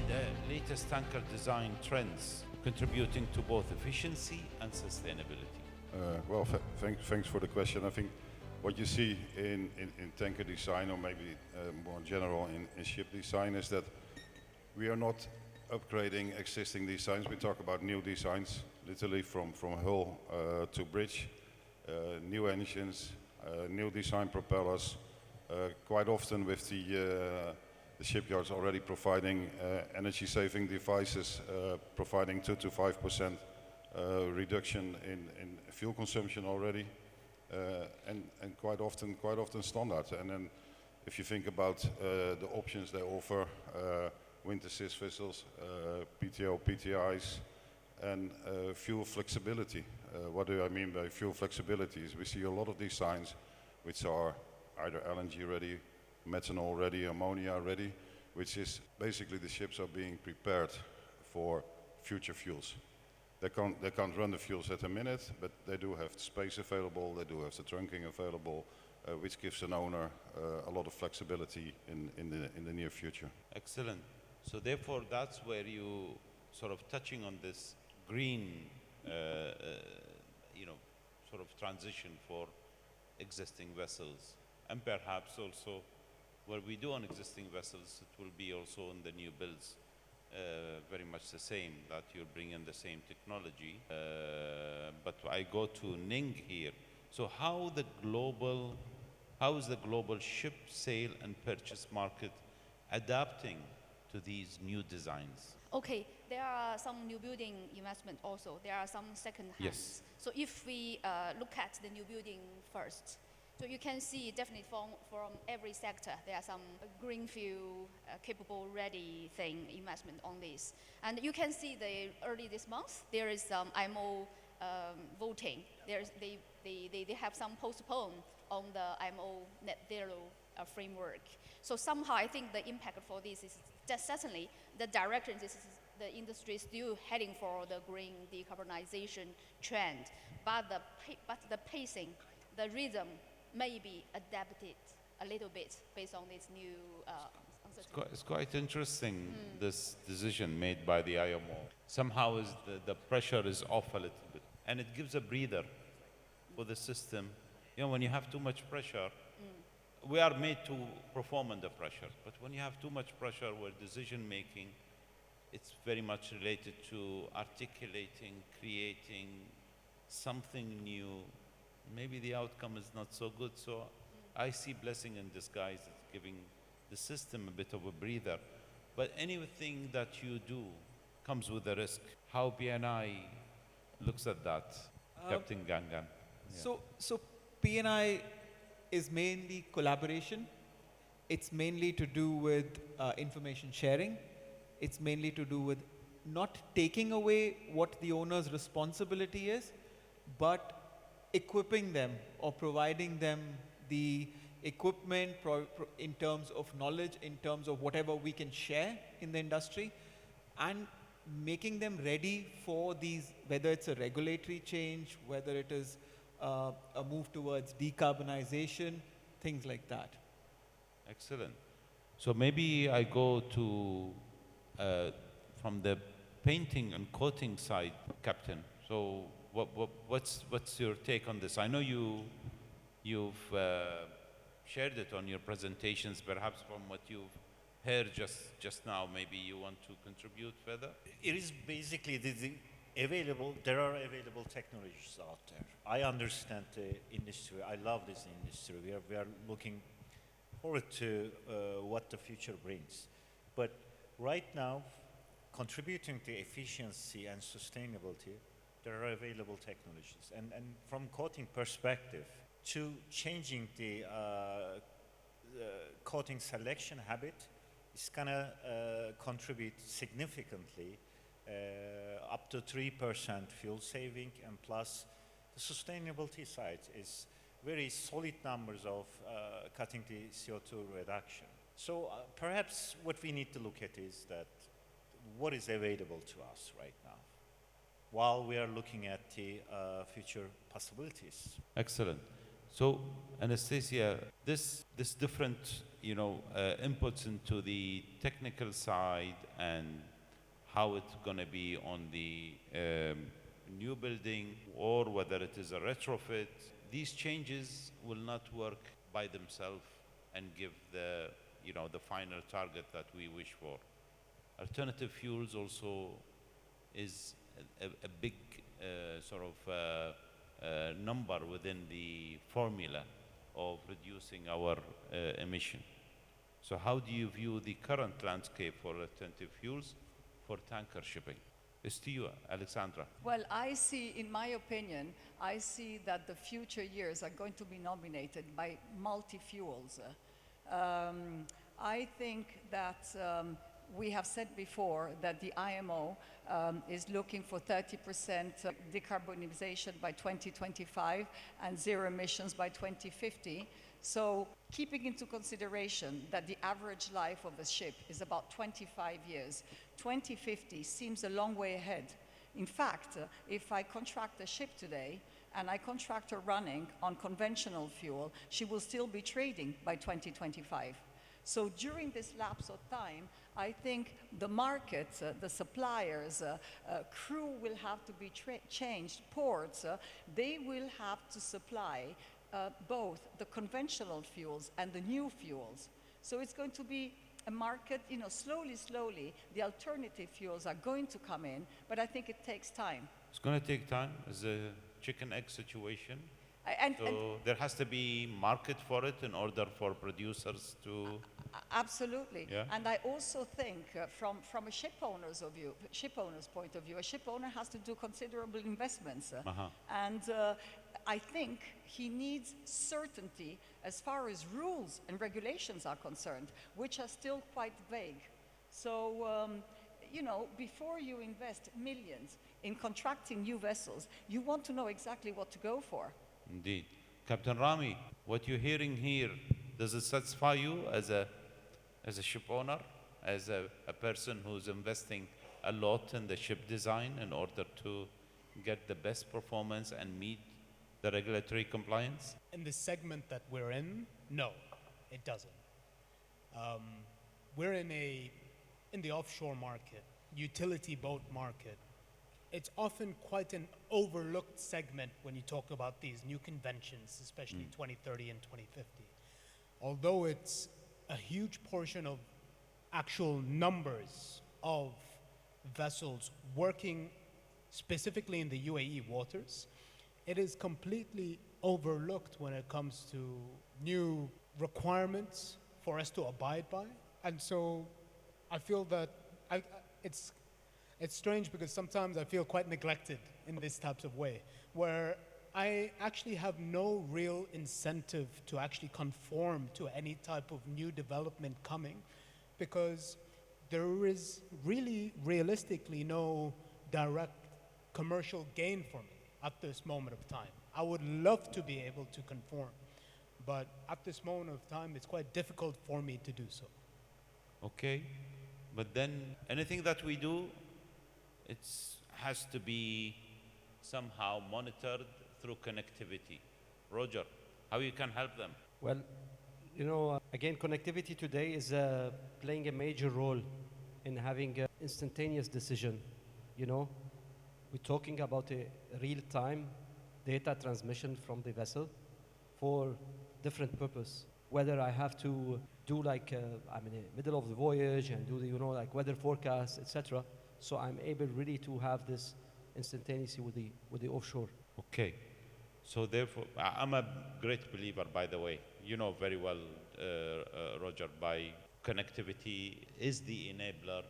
the latest tanker design trends contributing to both efficiency and sustainability? Thanks for the question. I think what you see in tanker design, or maybe more general in ship design, is that we are not upgrading existing designs. We talk about new designs, literally from hull to bridge, new engines, new design propellers, quite often with the shipyards already providing energy-saving devices, providing 2 to 5% reduction in fuel consumption already, and quite often standard. And then, if you think about the options they offer, wind assist vessels, PTO, PTIs, and fuel flexibility. What do I mean by fuel flexibility? Is we see a lot of designs which are either LNG ready, methanol ready, ammonia ready, which is basically the ships are being prepared for future fuels. They can't run the fuels at a minute, but they do have space available, they do have the trunking available, which gives an owner a lot of flexibility in the near future. Excellent. So therefore, that's where you sort of touching on this green, sort of transition for existing vessels, and perhaps also what we do on existing vessels, it will be also in the new builds, very much the same, that you're bringing the same technology. But I go to Ning here. So how is the global ship sale and purchase market adapting to these new designs? Okay, there are some new building investment also. There are some second hands. Yes. So if we look at the new building first, so you can see definitely from every sector, there are some greenfield, capable, ready thing investment on this. And you can see early this month, there is some IMO voting. They have some postpone on the IMO net zero framework. So somehow I think the impact for this is that certainly the direction the industry is still heading for the green decarbonization trend, but the pacing, the rhythm may be adapted a little bit based on this new uncertainty. It's quite interesting, this decision made by the IMO. Somehow the pressure is off a little bit, and it gives a breather for the system. You know, when you have too much pressure, we are made to perform under pressure, but when you have too much pressure where decision making, it's very much related to articulating, creating something new. Maybe the outcome is not so good, so I see blessing in disguise, giving the system a bit of a breather. But anything that you do comes with a risk. How BNI looks at that, Captain Gangan? Yeah. So PNI is mainly collaboration. It's mainly to do with information sharing. It's mainly to do with not taking away what the owner's responsibility is, but equipping them or providing them the equipment in terms of knowledge, in terms of whatever we can share in the industry, and making them ready for these, whether it's a regulatory change, whether it is a move towards decarbonization, things like that. Excellent. So maybe I go to, from the painting and coating side, Captain. So what's your take on this? I know you've shared it on your presentations, perhaps from what you've heard just now, maybe you want to contribute further? It is basically there are available technologies out there. I understand the industry. I love this industry. We are looking forward to what the future brings. But right now, contributing to efficiency and sustainability, there are available technologies. And from coating perspective, to changing the coating selection habit, it's gonna contribute significantly, up to 3% fuel saving, and plus the sustainability side is very solid numbers of cutting the CO2 reduction. So perhaps what we need to look at is that what is available to us right now, while we are looking at the future possibilities. Excellent. So, Anastasia, this different, inputs into the technical side and how it's going to be on the new building or whether it is a retrofit, these changes will not work by themselves and give the final target that we wish for. Alternative fuels also is a big number within the formula of reducing our emission. So how do you view the current landscape for alternative fuels for tanker shipping? It's to you, Alexandra. Well, I see, in my opinion, I see that the future years are going to be dominated by multi-fuels. I think that we have said before that the IMO is looking for 30% decarbonization by 2025 and zero emissions by 2050. So keeping into consideration that the average life of a ship is about 25 years, 2050 seems a long way ahead. In fact, if I contract a ship today and I contract her running on conventional fuel, she will still be trading by 2025. So during this lapse of time, I think the markets, the suppliers, crew will have to be changed, ports, they will have to supply both the conventional fuels and the new fuels. So it's going to be a market, slowly, the alternative fuels are going to come in, but I think it takes time. It's going to take time. It's a chicken-egg situation. And There has to be market for it in order for producers to... Absolutely. Yeah. And I also think from a shipowner's point of view, a shipowner has to do considerable investments. And I think he needs certainty as far as rules and regulations are concerned, which are still quite vague. So, before you invest millions in contracting new vessels, you want to know exactly what to go for. Indeed. Captain Rami, what you're hearing here, does it satisfy you as a ship owner, as a person who's investing a lot in the ship design in order to get the best performance and meet the regulatory compliance? In the segment that we're in, no, it doesn't. We're in the offshore market, utility boat market. It's often quite an overlooked segment when you talk about these new conventions, especially 2030 and 2050. Although it's a huge portion of actual numbers of vessels working specifically in the UAE waters, it is completely overlooked when it comes to new requirements for us to abide by. And so I feel that it's strange because sometimes I feel quite neglected in this types of way, where I actually have no real incentive to actually conform to any type of new development coming, because there is really realistically no direct commercial gain for me at this moment of time. I would love to be able to conform, but at this moment of time, it's quite difficult for me to do so. Okay, but then anything that we do, it has to be somehow monitored through connectivity. Roger, how you can help them? Well, again, connectivity today is playing a major role in having an instantaneous decision. We're talking about a real-time data transmission from the vessel for different purpose. Whether I have to do I'm in the middle of the voyage and do the, weather forecasts, etc. So I'm able really to have this instantaneously with the offshore. Okay. So therefore, I'm a great believer, by the way. You know very well, Roger, by connectivity is the enabler,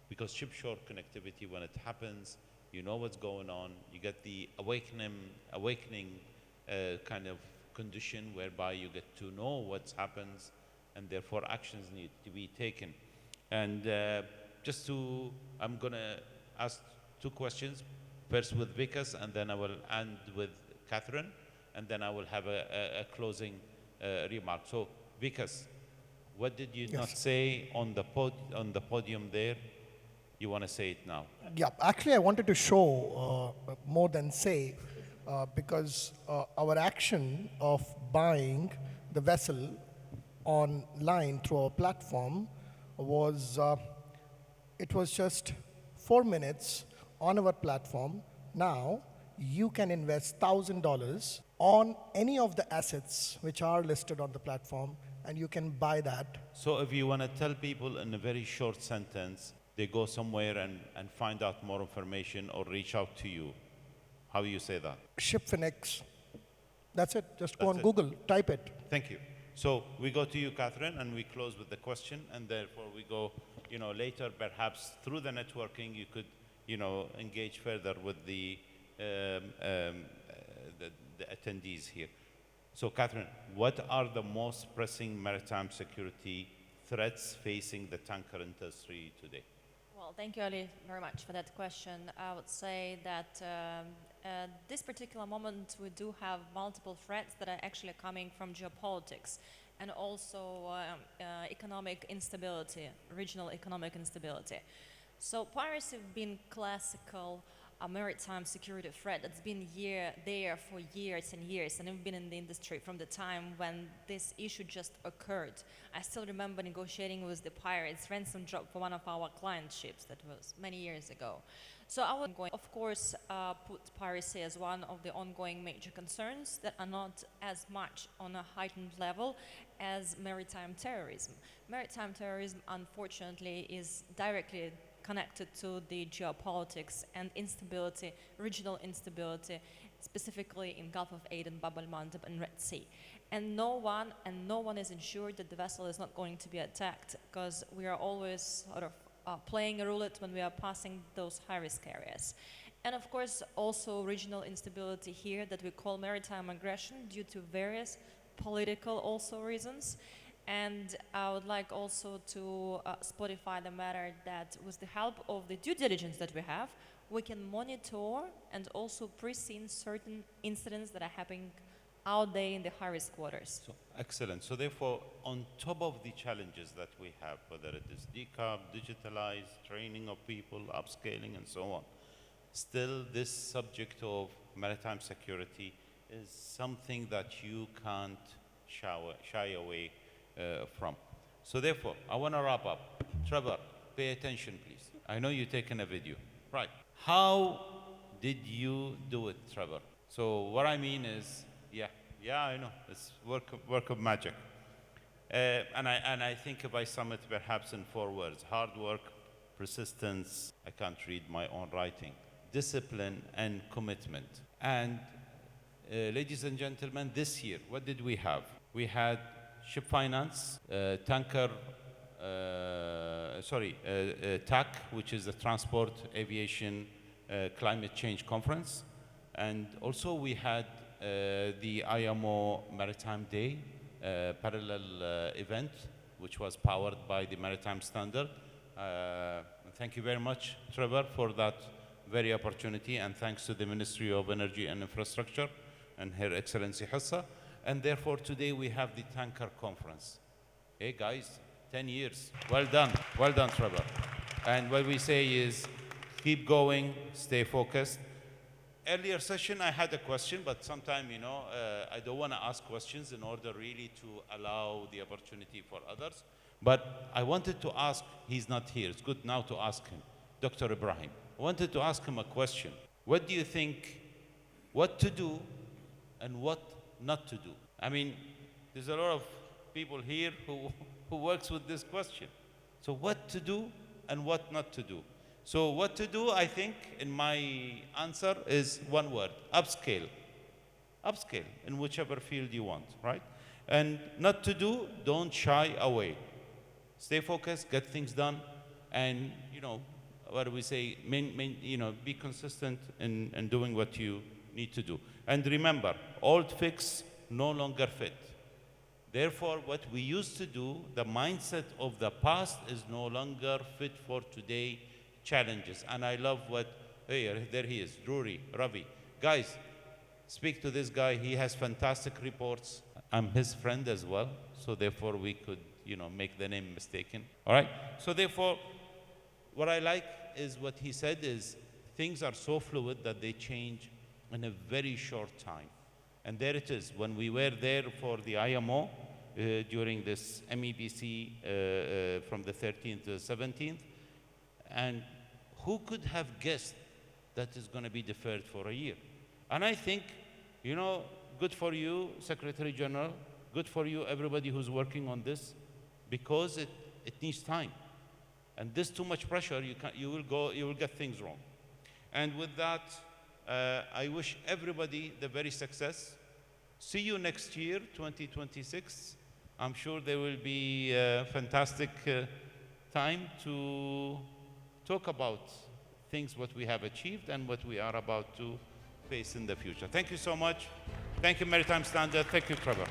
because ship-shore connectivity, when it happens, you know what's going on. You get the awakening kind of condition whereby you get to know what happens, and therefore actions need to be taken. And I'm going to ask two questions, first with Vikas, and then I will end with Catherine, and then I will have a closing remark. So, Vikas, what did you not say on the podium there? You want to say it now? Yeah, actually I wanted to show, more than say, because our action of buying the vessel online through our platform was, it was just 4 minutes on our platform. Now, you can invest $1,000 on any of the assets which are listed on the platform, and you can buy that. So if you want to tell people in a very short sentence, they go somewhere and find out more information or reach out to you, how you say that? Shipfinex. That's it. Just go That's on it. Google, type it. Thank you. So we go to you, Catherine, and we close with the question, and therefore we go, later, perhaps through the networking, you could, engage further with the attendees here. So, Catherine, what are the most pressing maritime security threats facing the tanker industry today? Well, thank you, Ali, very much for that question. I would say that at this particular moment, we do have multiple threats that are actually coming from geopolitics and also economic instability, regional economic instability. So piracy have been classical maritime security threat that's been there for years and years, and we've been in the industry from the time when this issue just occurred. I still remember negotiating with the pirates ransom drop for one of our client ships that was many years ago. So I would, of course, put piracy as one of the ongoing major concerns that are not as much on a heightened level as maritime terrorism. Maritime terrorism, unfortunately, is directly connected to the geopolitics and instability, regional instability, specifically in Gulf of Aden, Bab al-Mandeb, and Red Sea. And no one is ensured that the vessel is not going to be attacked, because we are always sort of playing a roulette when we are passing those high-risk areas. And of course, also regional instability here that we call maritime aggression due to various political also reasons. And I would like also to spotify the matter that with the help of the due diligence that we have, we can monitor and also pre-scene certain incidents that are happening out there in the high-risk waters. So, excellent. So therefore, on top of the challenges that we have, whether it is decarb, digitalize, training of people, upscaling, and so on, still this subject of maritime security is something that you can't shy away from. So therefore, I want to wrap up. Trevor, pay attention, please. I know you've taken a video. Right. How did you do it, Trevor? So what I mean is, yeah, I know. It's work of magic. And I think if I sum it perhaps in 4 words: hard work, persistence, I can't read my own writing, discipline, and commitment. And ladies and gentlemen, this year, what did we have? We had ship finance, TAC, which is the Transport Aviation Climate Change Conference. And also we had the IMO Maritime Day parallel event, which was powered by the Maritime Standard. Thank you very much, Trevor, for that very opportunity, and thanks to the Ministry of Energy and Infrastructure and Her Excellency Hassa. And therefore, today we have the Tanker Conference. Hey guys, 10 years. Well done, Trevor. And what we say is, keep going, stay focused. Earlier session, I had a question, but sometime, I don't want to ask questions in order really to allow the opportunity for others. But I wanted to ask, he's not here, it's good now to ask him, Dr. Ibrahim. I wanted to ask him a question. What do you think, what to do and what not to do? I mean, there's a lot of people here who works with this question. So what to do and what not to do? So what to do, I think, in my answer is one word: upscale. Upscale in whichever field you want, right? And not to do, don't shy away. Stay focused, get things done, and, what do we say, be consistent in doing what you need to do. And remember, old fix no longer fit. Therefore, what we used to do, the mindset of the past is no longer fit for today challenges. And I love what, hey, there he is, Ravi. Guys, speak to this guy. He has fantastic reports. I'm his friend as well. So therefore, we could, make the name mistaken. All right? So therefore, what I like is what he said is things are so fluid that they change in a very short time. And there it is. When we were there for the IMO during this MEBC from the 13th to the 17th, and who could have guessed that is going to be deferred for a year? And I think, you know, good for you, Secretary General, good for you, everybody who's working on this, because it needs time. And this too much pressure, you will get things wrong. And with that, I wish everybody the very success. See you next year, 2026. I'm sure there will be a fantastic time to talk about things what we have achieved and what we are about to face in the future. Thank you so much. Thank you, Maritime Standard. Thank you, Trevor.